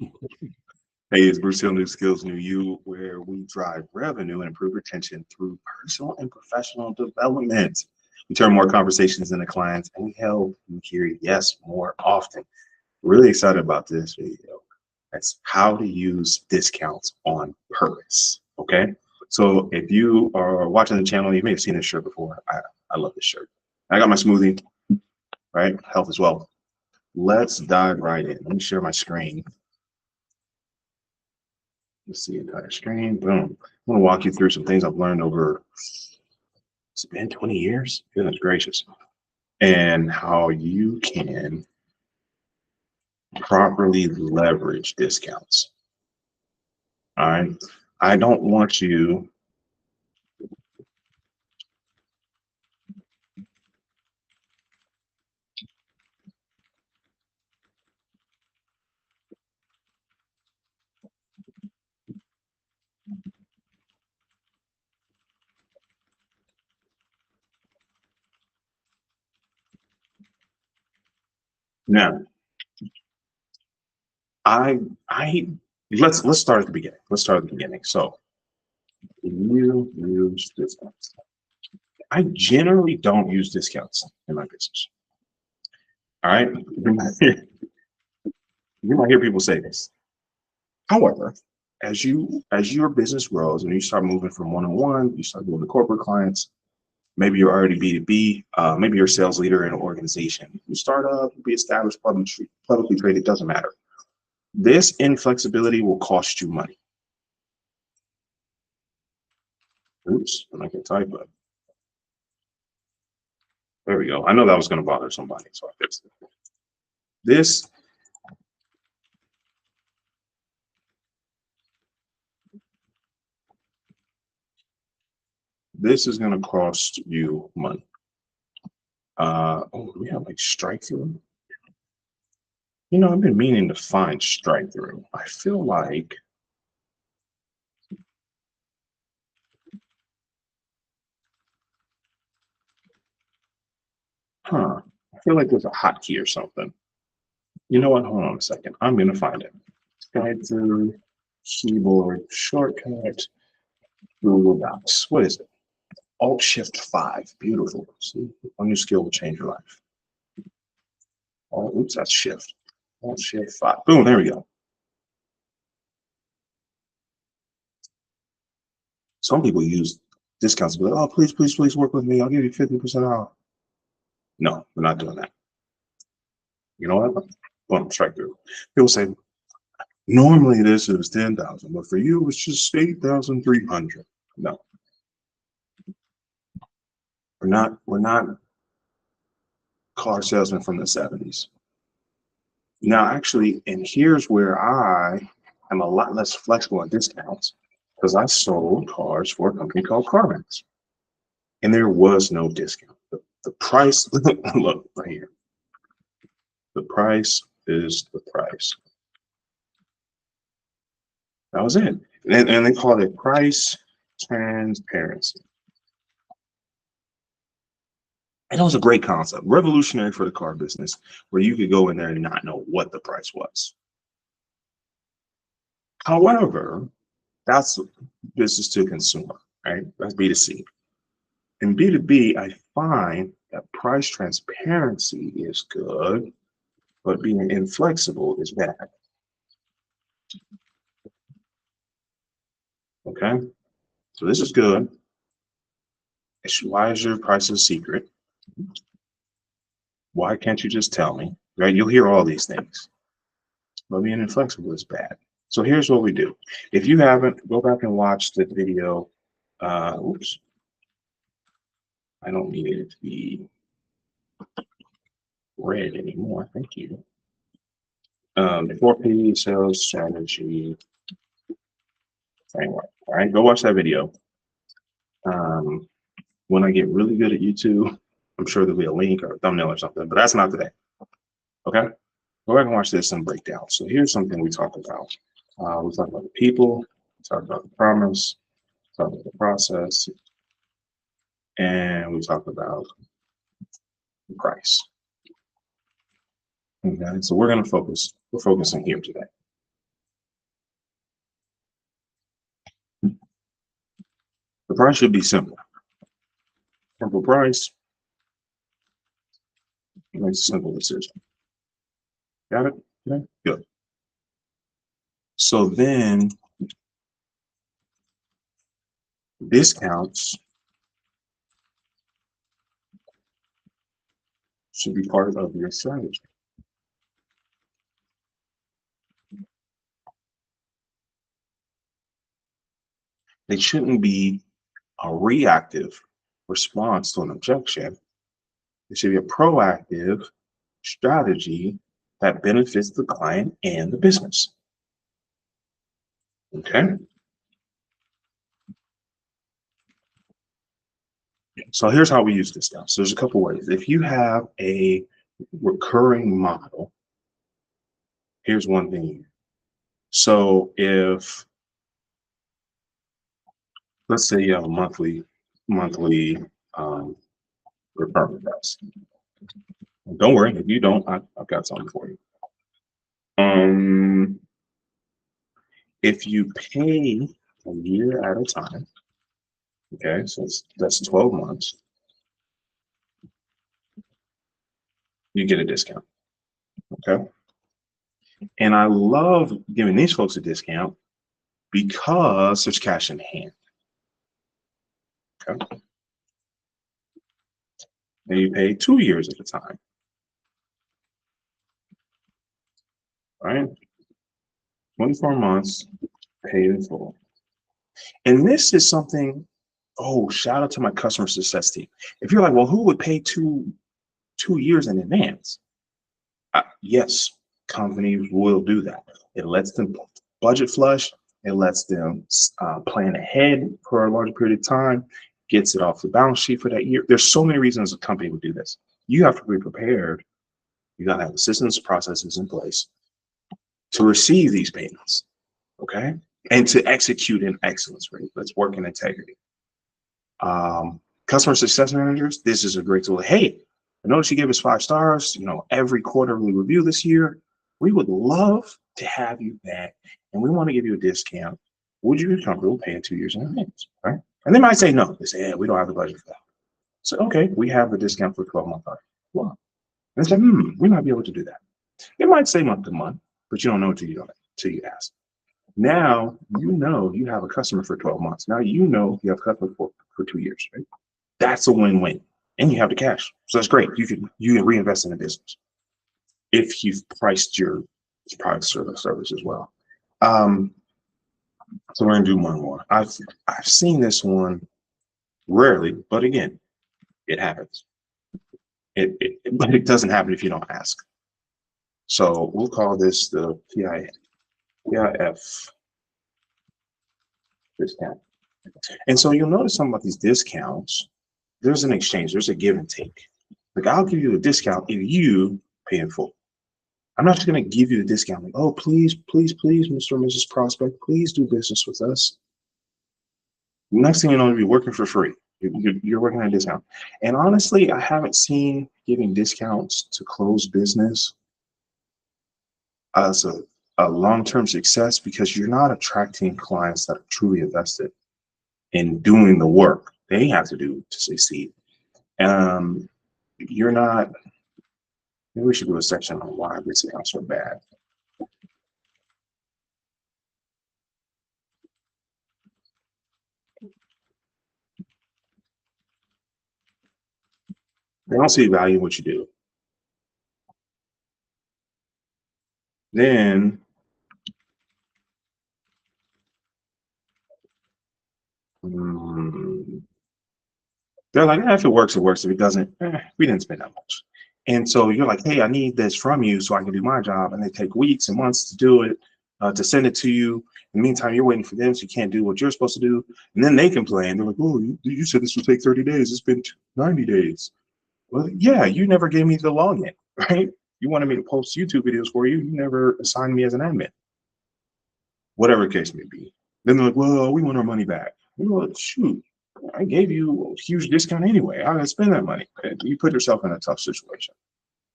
Hey, it's Bruce Hill, New Skills, New You, where we drive revenue and improve retention through personal and professional development. We turn more conversations into clients and we help you hear yes more often. Really excited about this video. That's how to use discounts on purpose. Okay. So if you are watching the channel, you may have seen this shirt before. I love this shirt. I got my smoothie, right? Health as well. Let's dive right in. Let me share my screen. Let's see, entire screen. Boom. I'm going to walk you through some things I've learned over, it's been 20 years. Goodness gracious. And how you can properly leverage discounts. All right. I don't want you now. I I let's start at the beginning. Let's start at the beginning. So you use discounts. I generally don't use discounts in my business. All right. You might hear people say this. However, as your business grows and you start moving from one-on-one, you start moving to corporate clients, maybe you're already B2B, maybe you're a sales leader in an organization. You start up, be established, publicly traded, doesn't matter. This inflexibility will cost you money. Oops, and I can type it. There we go. I know that was going to bother somebody, so I fixed it. This is going to cost you money. Oh, we have like strike through. You know, I've been meaning to find strike through. I feel like I feel like there's a hotkey or something. You know what? Hold on a second. I'm gonna find it. Guide through keyboard shortcut. Google Docs. What is it? Alt Shift 5. Beautiful. See, one new skill will change your life. Oh, oops, that's Shift. Alt Shift 5. Boom. There we go. Some people use discounts. Be like, oh, please work with me. I'll give you 50% off. No, we're not doing that. You know what? Boom, strike through. People say, normally this is 10,000, but for you, it's just 8,300. No, we're not car salesmen from the 70s. Now, actually, and here's where I am a lot less flexible on discounts because I sold cars for a company called CarMax, and there was no discount. The price, look right here. The price is the price. That was it. And they called it price transparency. And it was a great concept, revolutionary for the car business, where you could go in there and not know what the price was. However, that's business to consumer, right? That's B2C. In B2B, I find that price transparency is good, but being inflexible is bad. Okay, so this is good. Why is your price a secret? Why can't you just tell me? Right? You'll hear all these things, but being inflexible is bad. So here's what we do. If you haven't, go back and watch the video. Oops, I don't need it to be red anymore. Thank you. The 4P sales strategy framework. All right, go watch that video. When I get really good at YouTube, I'm sure there'll be a link or a thumbnail or something, but that's not today. Okay, go back and watch this and break down. So here's something we talked about. We talked about the people, we talked about the promise, we talked about the process, and we talked about the price. Okay, so we're focusing here today. The price should be simple. Simple price. Make a simple decision. Got it? Okay. Good. So then discounts should be part of your strategy. They shouldn't be a reactive response to an objection. It should be a proactive strategy that benefits the client and the business. Okay. So here's how we use discounts. There's a couple ways. If you have a recurring model, here's one thing. So if, let's say you have a monthly recurring price. Don't worry, if you don't, I've got something for you. If you pay a year at a time, okay, so that's 12 months, you get a discount, okay? And I love giving these folks a discount because there's cash in hand, okay? And you pay 2 years at a time, right? 24 months, paid in full. And this is something, oh, shout out to my customer success team. If you're like, well, who would pay two years in advance? Yes, companies will do that. It lets them budget flush. It lets them plan ahead for a larger period of time, gets it off the balance sheet for that year. There's so many reasons a company would do this. You have to be prepared. You got to have systems, processes in place to receive these payments, okay? And to execute in excellence, right? Let's work in integrity. Customer success managers, this is a great tool. Hey, I noticed you gave us 5 stars, every quarterly review this year. We would love to have you back, and we want to give you a discount. Would you be comfortable paying 2 years in advance, right? And they might say no. They say, yeah, we don't have the budget for that. So, okay, we have the discount for 12-month. Wow. And they say, we might be able to do that. It might say month to month, but you don't know until you ask. Now, you have a customer for 12 months. Now, you have a customer for 2 years, right? That's a win-win. And you have the cash. So that's great. You can reinvest in the business if you've priced your product service as well. So we're gonna do one more. I've seen this one rarely, but again, it happens. But it doesn't happen if you don't ask. So we'll call this the PIF discount. And so you'll notice something about these discounts. There's an exchange. There's a give and take. Like, I'll give you a discount if you pay in full. I'm not just going to give you the discount. Like, oh, please, please, please, Mr. or Mrs. Prospect, please do business with us. Next thing you know, you'll be working for free. You're working on a discount. And honestly, I haven't seen giving discounts to close business as a long-term success, because you're not attracting clients that are truly invested in doing the work they have to do to succeed. You're not. Maybe we should do a section on why discounts are bad. They don't see value in what you do. Then they're like, if it works, it works. If it doesn't, we didn't spend that much. And so you're like, hey, I need this from you so I can do my job. And they take weeks and months to do it, to send it to you. In the meantime, you're waiting for them, so you can't do what you're supposed to do. And then they complain. They're like, oh, you said this would take 30 days. It's been 90 days. Well, yeah, you never gave me the login, right? You wanted me to post YouTube videos for you. You never assigned me as an admin. Whatever the case may be. Then they're like, well, we want our money back. Well, shoot, I gave you a huge discount anyway. I gotta spend that money. You put yourself in a tough situation.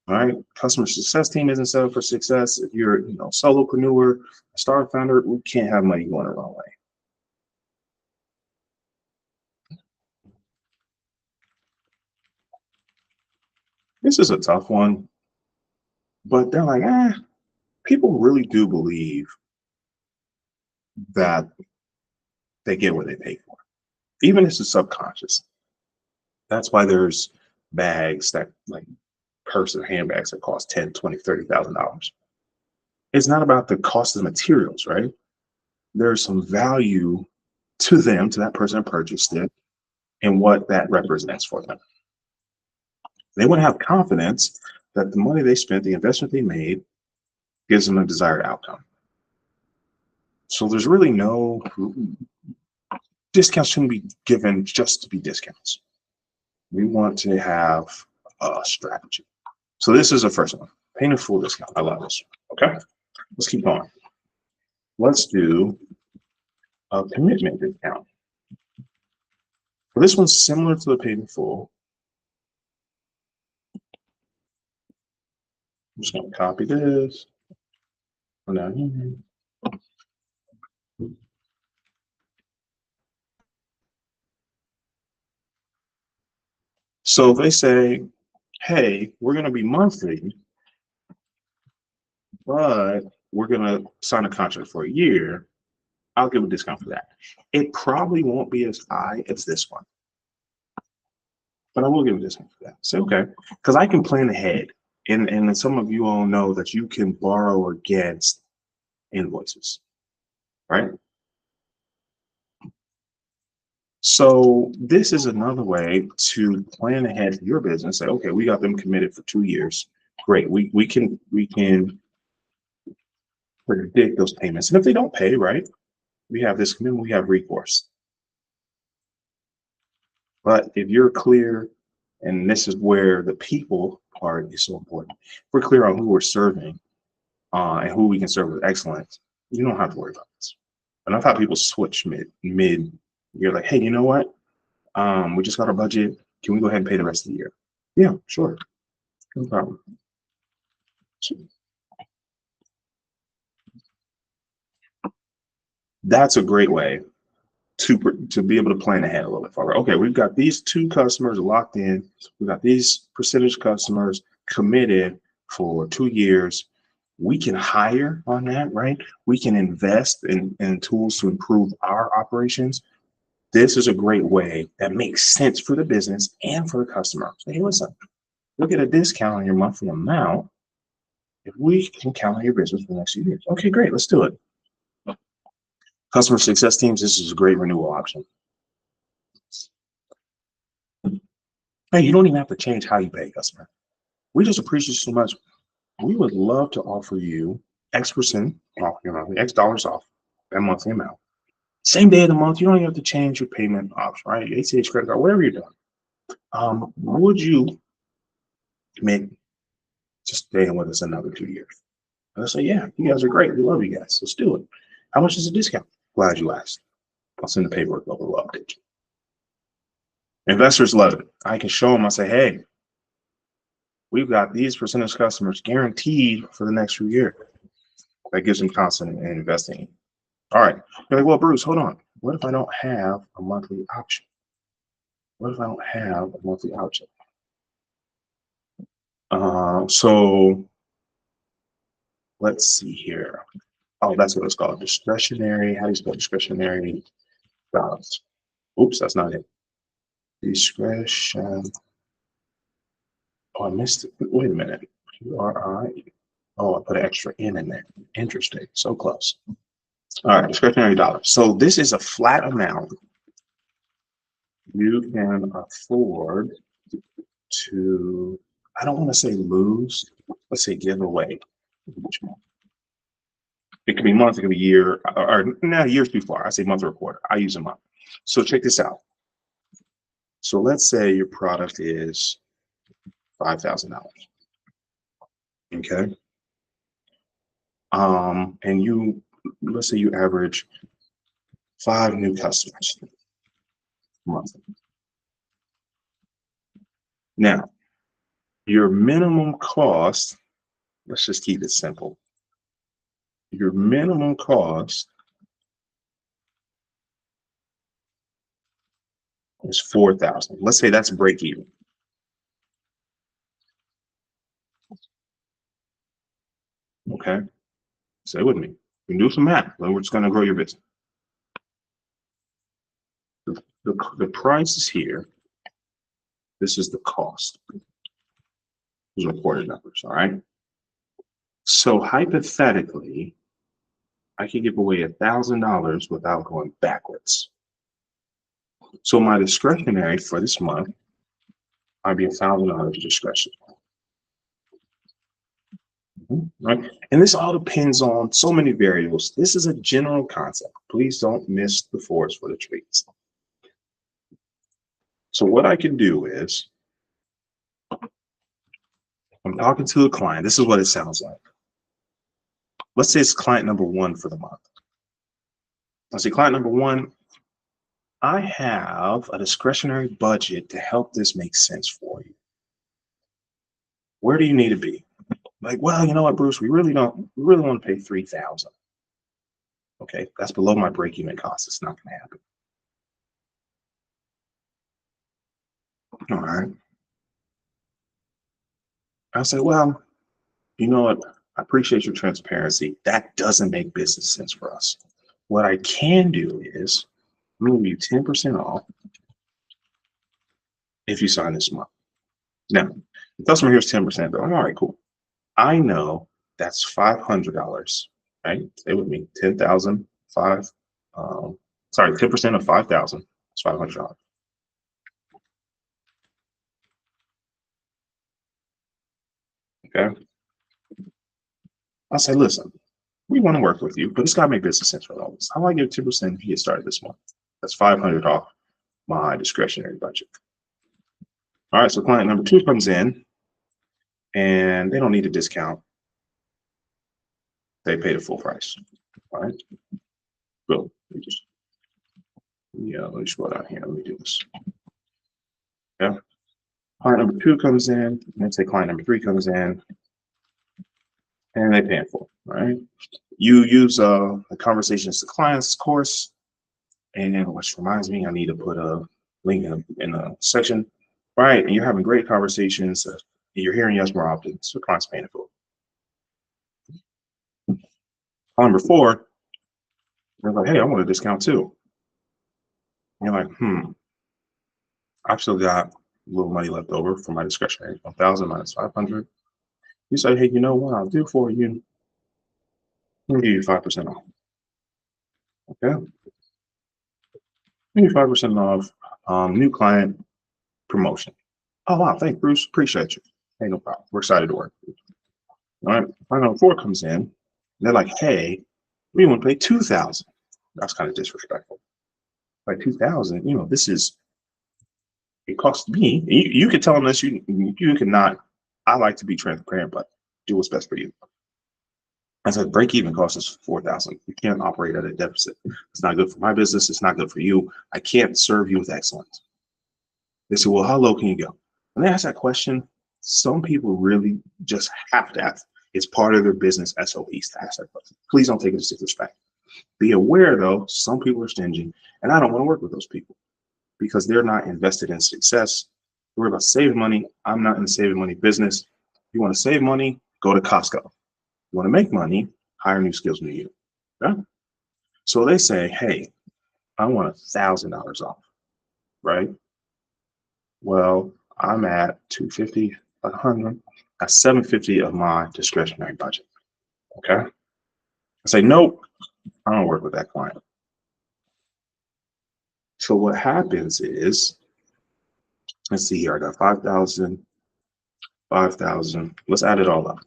All right. Customer success team isn't set up for success. If you're, solopreneur, a startup founder, we can't have money going the wrong way. This is a tough one, but they're like, people really do believe that they get what they pay for, even if it's subconscious. That's why there's bags that like purse or handbags that cost 10, 20, $30,000. It's not about the cost of the materials, right? There's some value to them, to that person who purchased it, and what that represents for them. They want to have confidence that the money they spent, the investment they made, gives them a desired outcome. So there's really no discounts shouldn't be given just to be discounts. We want to have a strategy. So this is the first one. Paying a full discount. I love this. Okay, let's keep going. Let's do a commitment discount. This one's similar to the paid in full. I'm just going to copy this. Down here. So if they say, hey, we're going to be monthly, but we're going to sign a contract for a year, I'll give a discount for that. It probably won't be as high as this one, but I will give a discount for that. Say, okay, because I can plan ahead. And some of you all know that you can borrow against invoices, right? So this is another way to plan ahead for your business. Say, okay, we got them committed for 2 years. Great. We can predict those payments. And if they don't pay, right, we have this commitment, we have recourse. But if you're clear, and this is where the people part is so important, if we're clear on who we're serving and who we can serve with excellence, you don't have to worry about this. And I've had people switch mid. You're like, hey, you know what? We just got our budget. Can we go ahead and pay the rest of the year? Yeah, sure. No problem. That's a great way to be able to plan ahead a little bit farther. Okay, we've got these 2 customers locked in. We've got these percentage customers committed for 2 years. We can hire on that, right? We can invest in tools to improve our operations. This is a great way that makes sense for the business and for the customer. So, hey, listen, you'll get a discount on your monthly amount if we can count on your business for the next few years. Okay, great, let's do it. Customer success teams, this is a great renewal option. Hey, you don't even have to change how you pay customer. We just appreciate you so much. We would love to offer you X% off your monthly, X dollars off that monthly amount. Same day of the month, you don't even have to change your payment option, right? ACH credit card, whatever you're doing. Would you make just staying with us another 2 years? And I say, yeah, you guys are great. We love you guys. Let's do it. How much is the discount? Glad you asked. I'll send the paperwork over. We'll update you. Investors love it. I can show them. I say, hey, we've got these percentage customers guaranteed for the next few years. That gives them confidence in investing. All right. You're like, well, Bruce, hold on. What if I don't have a monthly option? What if I don't have a monthly option? So let's see here. Oh, that's what it's called. Discretionary. How do you spell discretionary balance? Oops, that's not it. Discretion. Oh, I missed it. Wait a minute. QRI. Oh, I put an extra N in there. Interesting. So close. All right, discretionary dollars. So this is a flat amount you can afford to, I don't want to say lose, let's say give away. It could be month, it could be year, or no, year's too far. I say month or quarter. I use a month. So check this out. So let's say your product is $5,000. Okay. And you, let's say you average 5 new customers a month. Now, your minimum cost, let's just keep it simple. Your minimum cost is 4,000. Let's say that's break even. Okay, stay with me. You can do some math. Then we're just going to grow your business. The price is here. This is the cost. These are reported numbers. All right. So hypothetically, I could give away $1,000 without going backwards. So my discretionary for this month, I'd be $1,000 discretion. Right? And this all depends on so many variables. This is a general concept. Please don't miss the forest for the trees. So what I can do is, I'm talking to a client. This is what it sounds like. Let's say it's client number 1 for the month. Let's say client number 1, I have a discretionary budget to help this make sense for you. Where do you need to be? Like, well, you know what, Bruce, we really want to pay $3,000. Okay, that's below my break-even cost. It's not going to happen. All right. I say, well, you know what? I appreciate your transparency. That doesn't make business sense for us. What I can do is move you 10% off if you sign this month. Now, the customer here's 10%, but all right, cool. I know that's $500, right? Stay with me. 10,000, 10% of 5,000 is $500. Okay. I say, listen, we want to work with you, but it's got to make business sense for all of us. How do I give 2% if you get started this month? That's $500 off my discretionary budget. All right, so client number 2 comes in and they don't need a discount. They pay the full price. All right. Boom. Let me scroll down here. Let me do this. Yeah. Client number 2 comes in. Let's say client number 3 comes in and they pay in full. All right. You use the Conversations to Clients course. And which reminds me, I need to put a link in the section. Right. And you're having great conversations. You're hearing yes more often. So clients paying it full. Number 4, they're like, hey, I want a discount too. And you're like, I've still got a little money left over for my discretionary. 1,000 minus 500. You say, hey, you know what I'll do for you? I'll give you 5% off. Okay. Give you 5% off. New client promotion. Oh wow, thanks, Bruce. Appreciate you. Hey, no problem. We're excited to work with you. All right. Client number 4 comes in. They're like, hey, we want to pay 2,000. That's kind of disrespectful. Like 2,000, it costs me. You can tell them this. You cannot. I like to be transparent, but do what's best for you. I said break even cost us 4,000. You can't operate at a deficit. It's not good for my business. It's not good for you. I can't serve you with excellence. They said, well, how low can you go? When they ask that question, some people really just have to ask. It's part of their business SOPs to ask that question. Please don't take it as disrespect. Be aware, though, some people are stingy, and I don't want to work with those people because they're not invested in success. We're about saving money. I'm not in the saving money business. You want to save money, go to Costco. You want to make money, hire New Skills New You. Okay? So they say, hey, I want $1,000 off, right? Well, I'm at 250, 100, at 750 of my discretionary budget. Okay. I say, nope, I don't work with that client. So what happens is, let's see here, I got 5,000, 5,000. Let's add it all up.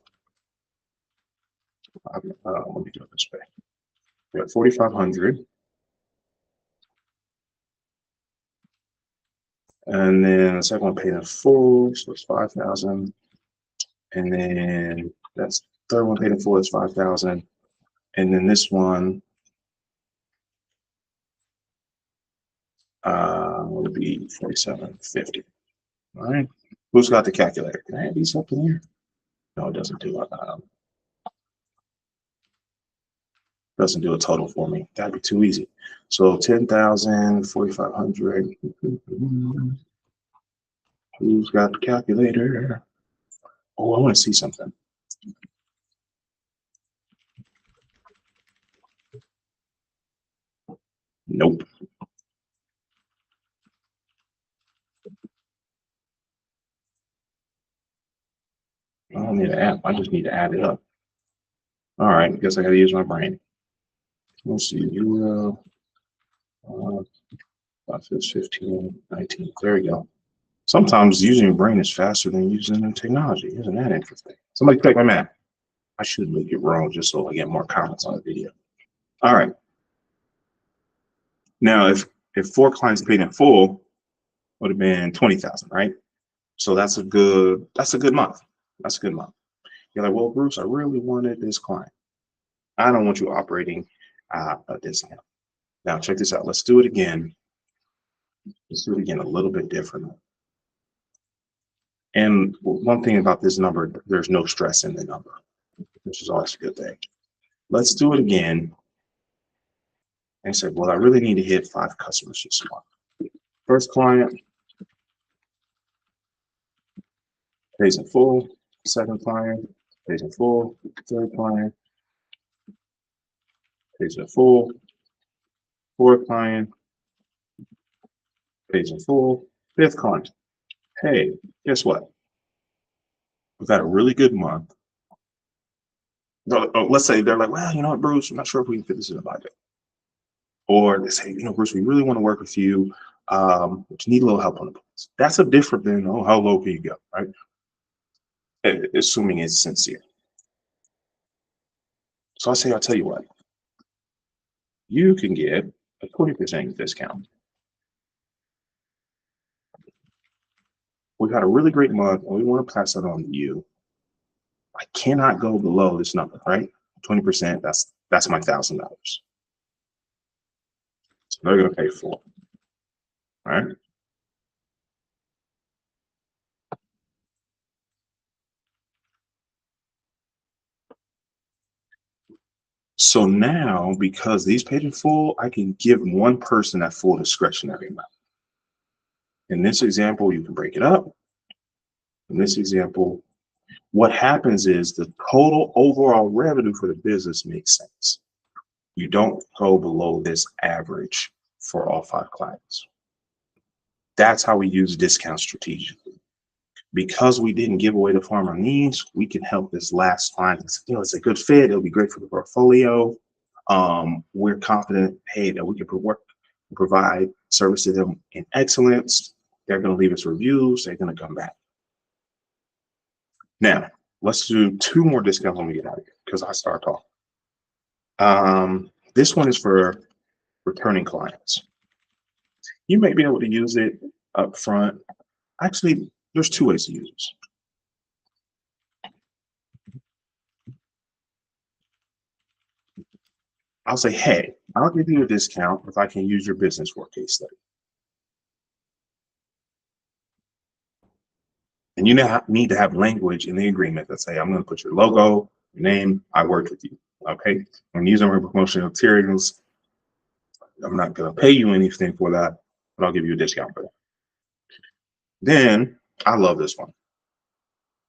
Let me do it this way. We got 4,500. And then the second one paid in full, so it's 5,000. And then that's third one paid in full is 5,000. And then this one would be 4,750. All right. Who's got the calculator? Can I add these up in here? No, it doesn't do it. Doesn't do a total for me. That'd be too easy. So 10,000, 4,500. Who's got the calculator? Oh, I want to see something. Nope. I don't need an app. I just need to add it up. All right, I guess I got to use my brain. Let's see. 15, 19. There we go. Sometimes using your brain is faster than using the technology. Isn't that interesting? Somebody click my math. I should make it wrong just so I get more comments on the video. All right. Now, if 4 clients paid in full, would have been 20,000, right? So that's a good month. That's a good month. You're like, well, Bruce, I really wanted this client. I don't want you operating a discount. Now, check this out. Let's do it again. Let's do it again a little bit differently. And one thing about this number, there's no stress in the number, which is always a good thing. Let's do it again and say, well, I really need to hit 5 customers this month. First client pays in full. Second client pays in full. Third client pays in full. Fourth client pays in full. Fifth client. Hey, guess what? We've got a really good month. Let's say they're like, well, you know what, Bruce, I'm not sure if we can fit this in the budget. Or they say, you know, Bruce, we really want to work with you. But you need a little help on the price. That's a different than, oh, how low can you go, right? Assuming it's sincere. So I say, I'll tell you what, you can get a 20% discount. We've had a really great month and we want to pass that on to you. I cannot go below this number, right? 20%, that's my $1,000. So they're going to pay for it, all right? So now, because these paid in full, I can give one person that full discretionary amount. In this example, you can break it up. In this example, what happens is the total overall revenue for the business makes sense. You don't go below this average for all 5 clients. That's how we use discounts strategically. Because we didn't give away the farmer needs, we can help this last client. You know, it's a good fit. It'll be great for the portfolio. We're confident, hey, that we can provide service to them in excellence. They're going to leave us reviews. They're going to come back. Now, let's do 2 more discounts when we get out of here because I start talking. This one is for returning clients. You may be able to use it up front. Actually, there's 2 ways to use this. I'll say, hey, I'll give you a discount if I can use your business for a case study. And you need to have language in the agreement that say, I'm going to put your logo, your name, I worked with you. Okay. I'm using my promotional materials. I'm not going to pay you anything for that, but I'll give you a discount for that. Then I love this one,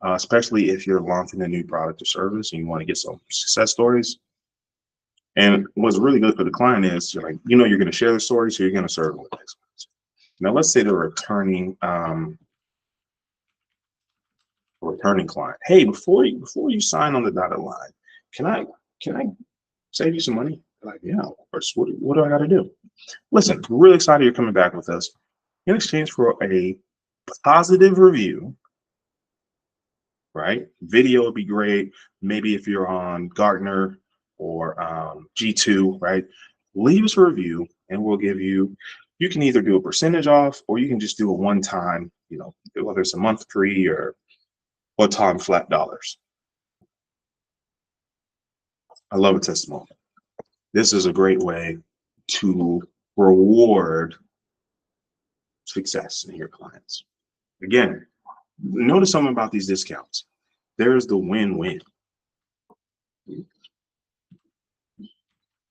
especially if you're launching a new product or service and you want to get some success stories. And what's really good for the client is you're like, you know, you're going to share the story, so you're going to serve them with excellence. Now, let's say they're returning client. Hey, before you sign on the dotted line, can I save you some money? They're like, yeah, of course. What do I got to do? Listen, I'm really excited you're coming back with us. In exchange for a positive review, right? Video would be great. Maybe if you're on Gartner or G2, right? Leave us a review and we'll give you can either do a percentage off or you can just do a one-time, you know, whether it's a month free or one-time flat dollars. I love a testimonial. This is a great way to reward success in your clients. Again, notice something about these discounts. There's the win-win.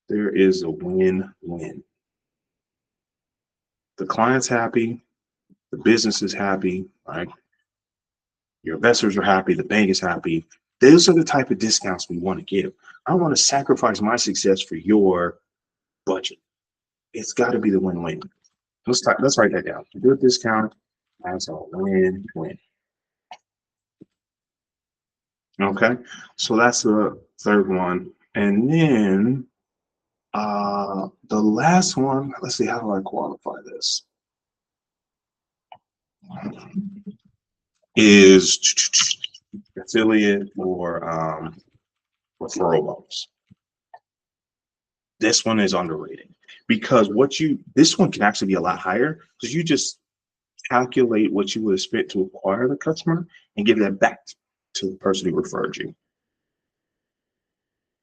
There is a win-win. The client's happy, the business is happy, right? Your investors are happy, the bank is happy. Those are the type of discounts we want to give. I don't want to sacrifice my success for your budget. It's got to be the win-win. Let's write that down. Good discount as a win-win. Okay, so that's the third one. And then the last one, let's see, how do I qualify this? Is affiliate or referral bonus. This one is underrated because this one can actually be a lot higher because you just calculate what you would have spent to acquire the customer and give that back to the person who referred you.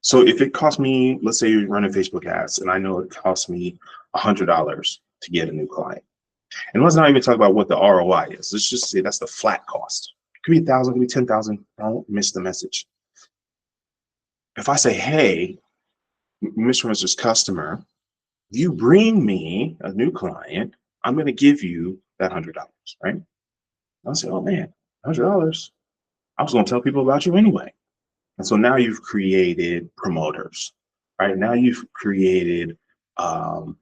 So if it costs me, let's say you're running Facebook ads, and I know it costs me $100 to get a new client. And let's not even talk about what the ROI is. Let's just say that's the flat cost. It could be 1,000, it could be 10,000. Don't miss the message. If I say, hey, Mr. and Mrs. Customer, if you bring me a new client, I'm going to give you that $100, right? I'll say, oh man, $100. I was going to tell people about you anyway. And so now you've created promoters, right? Now you've created, what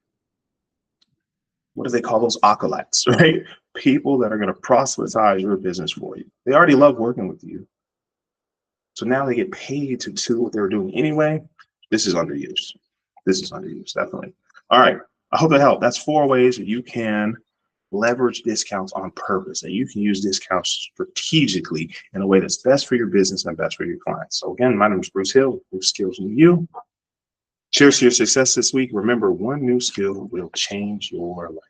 do they call those? Acolytes, right? People that are going to proselytize your business for you. They already love working with you. So now they get paid to do what they were doing anyway. This is underused. This is underused, definitely. All right, I hope that helped. That's 4 ways that you can leverage discounts on purpose, and you can use discounts strategically in a way that's best for your business and best for your clients. So again, my name is Bruce Hill, New Skills New You. Cheers to your success this week. Remember, one new skill will change your life.